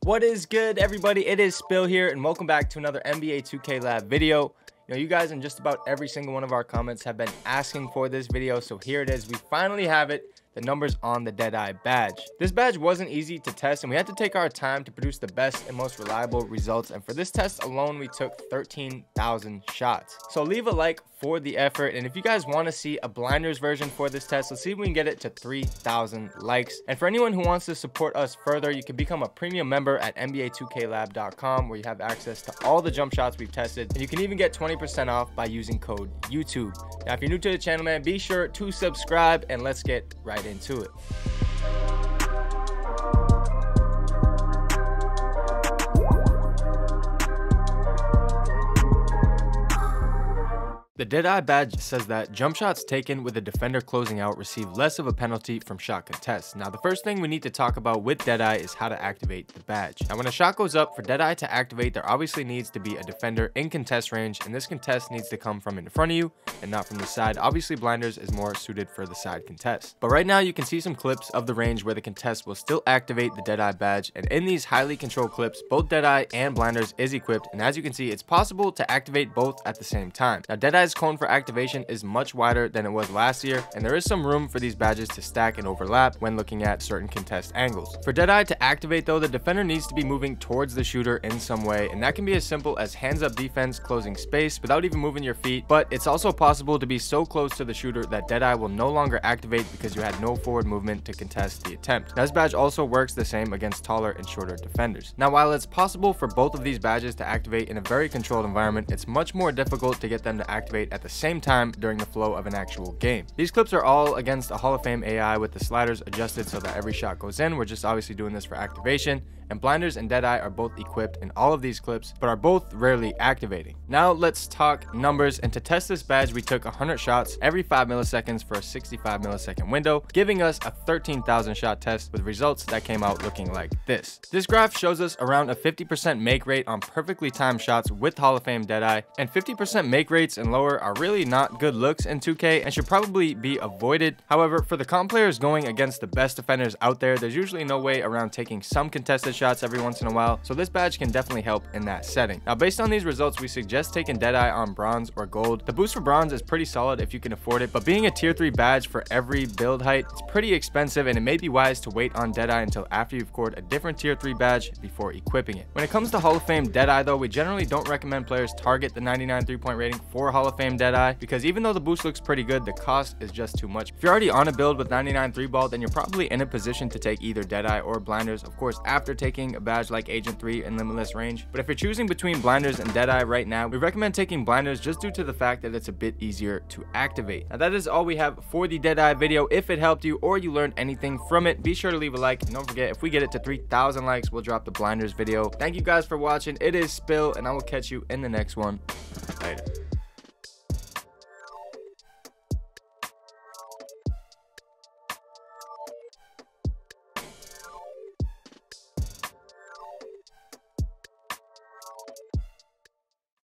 What is good, everybody? It is Spill here, and welcome back to another NBA 2K Lab video. You guys in just about every single one of our comments have been asking for this video, so here it is. We finally have it. The numbers on the Deadeye Badge. This badge wasn't easy to test, and we had to take our time to produce the best and most reliable results, and for this test alone we took 13,000 shots. So leave a like for the effort, and if you guys want to see a blinders version for this test, let's see if we can get it to 3,000 likes. And for anyone who wants to support us further, you can become a premium member at NBA2KLab.com, where you have access to all the jump shots we've tested, and you can even get 20% off by using code YouTube. Now if you're new to the channel, man, be sure to subscribe, and let's get right into it. The Deadeye Badge says that jump shots taken with a defender closing out receive less of a penalty from shot contests. Now, the first thing we need to talk about with Deadeye is how to activate the badge. Now, when a shot goes up, for Deadeye to activate, there obviously needs to be a defender in contest range, and this contest needs to come from in front of you and not from the side. Obviously, blinders is more suited for the side contest. But right now, you can see some clips of the range where the contest will still activate the Deadeye Badge, and in these highly controlled clips, both Deadeye and blinders is equipped, and as you can see, it's possible to activate both at the same time. Now, Deadeye's cone for activation is much wider than it was last year, and there is some room for these badges to stack and overlap when looking at certain contest angles. For Deadeye to activate though, the defender needs to be moving towards the shooter in some way, and that can be as simple as hands up defense, closing space without even moving your feet, but it's also possible to be so close to the shooter that Deadeye will no longer activate because you had no forward movement to contest the attempt. Now, this badge also works the same against taller and shorter defenders. Now, while it's possible for both of these badges to activate in a very controlled environment, it's much more difficult to get them to activate at the same time during the flow of an actual game. These clips are all against a Hall of Fame AI with the sliders adjusted so that every shot goes in. We're just obviously doing this for activation, and blinders and Deadeye are both equipped in all of these clips, but are both rarely activating. Now let's talk numbers, and to test this badge, we took 100 shots every 5 milliseconds for a 65 millisecond window, giving us a 13,000 shot test with results that came out looking like this. This graph shows us around a 50% make rate on perfectly timed shots with Hall of Fame Deadeye, and 50% make rates and lower are really not good looks in 2K and should probably be avoided. However, for the comp players going against the best defenders out there, there's usually no way around taking some contested shots every once in a while, so this badge can definitely help in that setting. Now, based on these results, we suggest taking Deadeye on bronze or gold. The boost for bronze is pretty solid if you can afford it, but being a tier 3 badge for every build height, it's pretty expensive, and it may be wise to wait on Deadeye until after you've scored a different tier 3 badge before equipping it. When it comes to Hall of Fame Deadeye though, we generally don't recommend players target the 99 3-point rating for Hall of Fame Deadeye, because even though the boost looks pretty good, the cost is just too much. If you're already on a build with 99 3-ball, then you're probably in a position to take either Deadeye or blinders, of course after taking a badge like Agent 3 and Limitless Range. But if you're choosing between blinders and Deadeye right now, we recommend taking blinders just due to the fact that it's a bit easier to activate. Now that is all we have for the Deadeye video. If it helped you or you learned anything from it, be sure to leave a like, and don't forget, if we get it to 3,000 likes, we'll drop the blinders video. Thank you guys for watching. It is Spill, and I will catch you in the next one. Later.